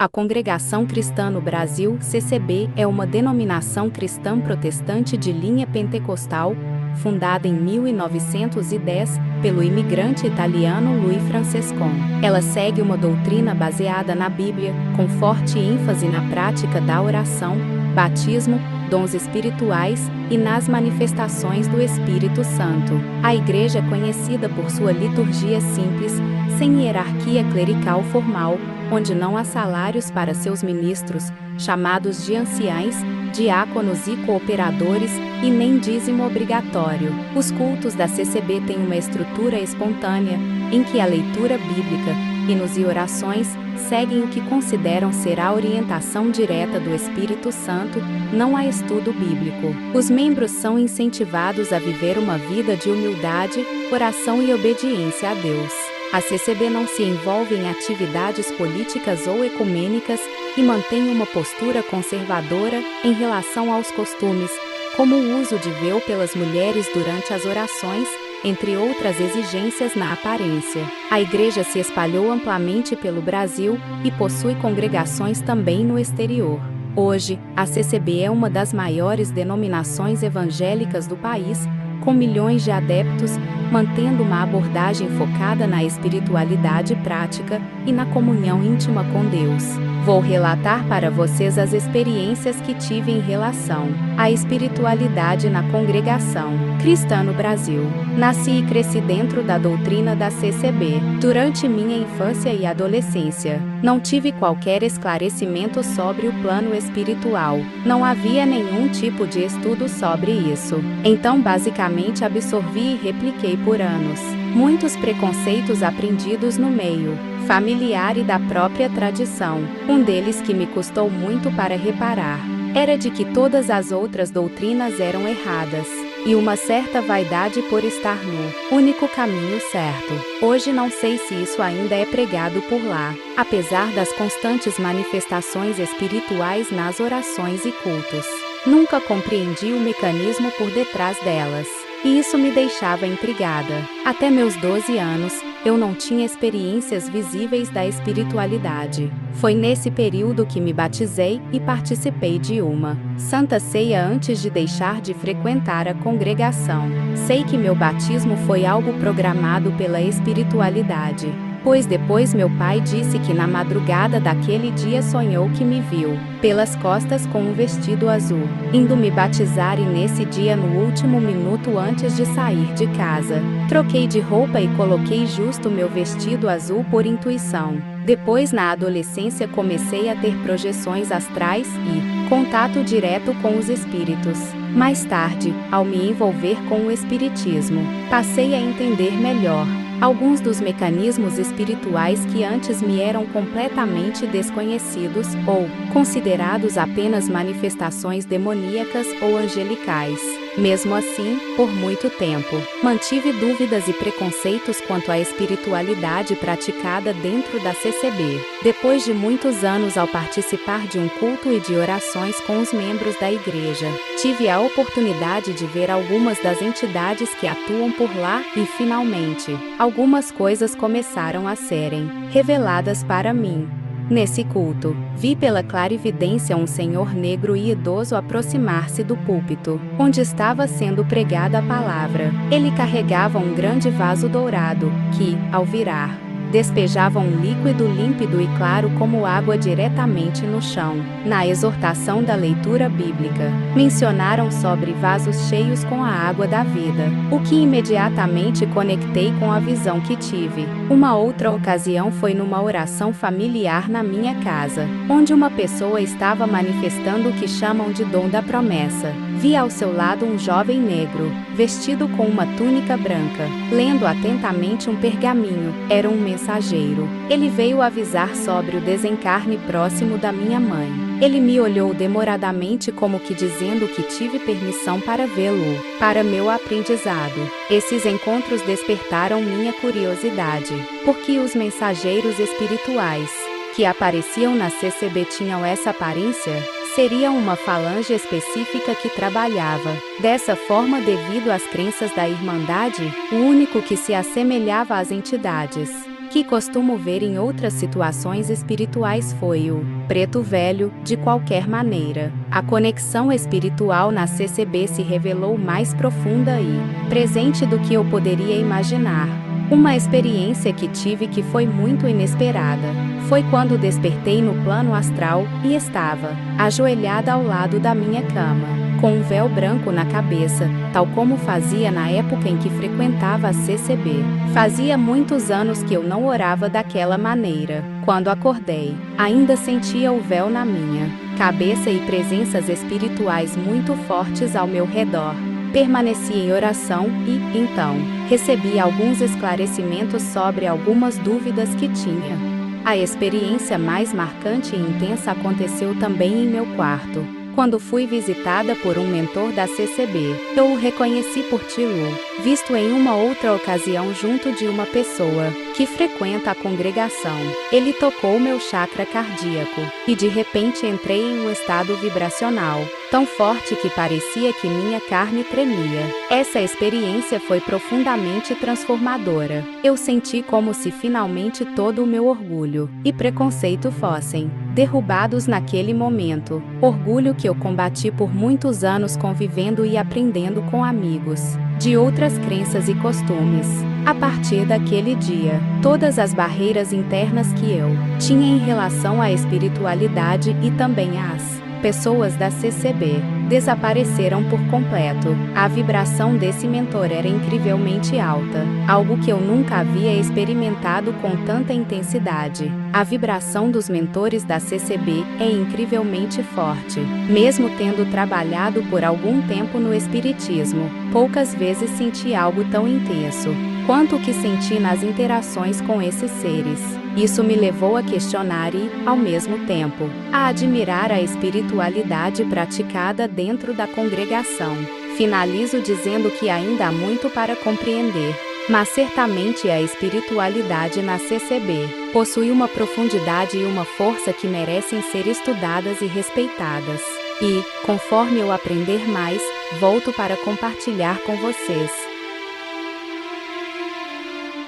A Congregação Cristã no Brasil, CCB, é uma denominação cristã protestante de linha pentecostal, fundada em 1910, pelo imigrante italiano Louis Francescon. Ela segue uma doutrina baseada na Bíblia, com forte ênfase na prática da oração, batismo, dons espirituais e nas manifestações do Espírito Santo. A igreja é conhecida por sua liturgia simples, sem hierarquia clerical formal, onde não há salários para seus ministros, chamados de anciães, diáconos e cooperadores, e nem dízimo obrigatório. Os cultos da CCB têm uma estrutura espontânea, em que a leitura bíblica, hinos e orações seguem o que consideram ser a orientação direta do Espírito Santo, não há estudo bíblico. Os membros são incentivados a viver uma vida de humildade, oração e obediência a Deus. A CCB não se envolve em atividades políticas ou ecumênicas e mantém uma postura conservadora em relação aos costumes, como o uso de véu pelas mulheres durante as orações, entre outras exigências na aparência. A igreja se espalhou amplamente pelo Brasil e possui congregações também no exterior. Hoje, a CCB é uma das maiores denominações evangélicas do país, com milhões de adeptos, mantendo uma abordagem focada na espiritualidade prática e na comunhão íntima com Deus. Vou relatar para vocês as experiências que tive em relação à espiritualidade na congregação cristã no Brasil. Nasci e cresci dentro da doutrina da CCB. Durante minha infância e adolescência, não tive qualquer esclarecimento sobre o plano espiritual. Não havia nenhum tipo de estudo sobre isso. Então, basicamente, absorvi e repliquei por anos muitos preconceitos aprendidos no meio familiar e da própria tradição. Um deles que me custou muito para reparar era de que todas as outras doutrinas eram erradas, e uma certa vaidade por estar no único caminho certo. Hoje não sei se isso ainda é pregado por lá, apesar das constantes manifestações espirituais nas orações e cultos. Nunca compreendi o mecanismo por detrás delas, e isso me deixava intrigada. Até meus 12 anos, eu não tinha experiências visíveis da espiritualidade. Foi nesse período que me batizei e participei de uma Santa Ceia antes de deixar de frequentar a congregação. Sei que meu batismo foi algo programado pela espiritualidade, pois depois meu pai disse que na madrugada daquele dia sonhou que me viu pelas costas com um vestido azul, indo me batizar, e nesse dia, no último minuto antes de sair de casa, troquei de roupa e coloquei justo meu vestido azul por intuição. Depois, na adolescência, comecei a ter projeções astrais e contato direto com os espíritos. Mais tarde, ao me envolver com o espiritismo, passei a entender melhor alguns dos mecanismos espirituais que antes me eram completamente desconhecidos ou considerados apenas manifestações demoníacas ou angelicais. Mesmo assim, por muito tempo, mantive dúvidas e preconceitos quanto à espiritualidade praticada dentro da CCB. Depois de muitos anos ao participar de um culto e de orações com os membros da igreja, tive a oportunidade de ver algumas das entidades que atuam por lá e, finalmente, algumas coisas começaram a serem reveladas para mim. Nesse culto, vi pela clarividência um senhor negro e idoso aproximar-se do púlpito, onde estava sendo pregada a palavra. Ele carregava um grande vaso dourado, que, ao virar, despejava um líquido límpido e claro como água diretamente no chão. Na exortação da leitura bíblica, mencionaram sobre vasos cheios com a água da vida, o que imediatamente conectei com a visão que tive. Uma outra ocasião foi numa oração familiar na minha casa, onde uma pessoa estava manifestando o que chamam de dom da promessa. Vi ao seu lado um jovem negro, vestido com uma túnica branca, lendo atentamente um pergaminho. Era um mensageiro. Ele veio avisar sobre o desencarne próximo da minha mãe. Ele me olhou demoradamente, como que dizendo que tive permissão para vê-lo, para meu aprendizado. Esses encontros despertaram minha curiosidade, porque os mensageiros espirituais que apareciam na CCB tinham essa aparência? Seria uma falange específica que trabalhava dessa forma devido às crenças da Irmandade, o único que se assemelhava às entidades que costumo ver em outras situações espirituais foi o preto velho, de qualquer maneira. A conexão espiritual na CCB se revelou mais profunda e presente do que eu poderia imaginar. Uma experiência que tive que foi muito inesperada. Foi quando despertei no plano astral e estava ajoelhada ao lado da minha cama, com um véu branco na cabeça, tal como fazia na época em que frequentava a CCB. Fazia muitos anos que eu não orava daquela maneira. Quando acordei, ainda sentia o véu na minha cabeça e presenças espirituais muito fortes ao meu redor. Permaneci em oração e, então, recebi alguns esclarecimentos sobre algumas dúvidas que tinha. A experiência mais marcante e intensa aconteceu também em meu quarto, quando fui visitada por um mentor da CCB. Eu o reconheci por Tilu, visto em uma outra ocasião junto de uma pessoa que frequenta a congregação. Ele tocou meu chakra cardíaco, e de repente entrei em um estado vibracional, tão forte que parecia que minha carne tremia. Essa experiência foi profundamente transformadora. Eu senti como se finalmente todo o meu orgulho e preconceito fossem derrubados naquele momento. Orgulho que eu combati por muitos anos convivendo e aprendendo com amigos de outras crenças e costumes. A partir daquele dia, todas as barreiras internas que eu tinha em relação à espiritualidade e também às pessoas da CCB desapareceram por completo. A vibração desse mentor era incrivelmente alta, algo que eu nunca havia experimentado com tanta intensidade. A vibração dos mentores da CCB é incrivelmente forte. Mesmo tendo trabalhado por algum tempo no espiritismo, poucas vezes senti algo tão intenso quanto o que senti nas interações com esses seres. Isso me levou a questionar e, ao mesmo tempo, a admirar a espiritualidade praticada dentro da congregação. Finalizo dizendo que ainda há muito para compreender, mas certamente a espiritualidade na CCB possui uma profundidade e uma força que merecem ser estudadas e respeitadas. E, conforme eu aprender mais, volto para compartilhar com vocês.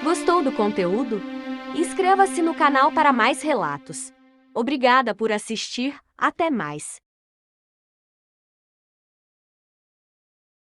Gostou do conteúdo? Inscreva-se no canal para mais relatos. Obrigada por assistir, até mais.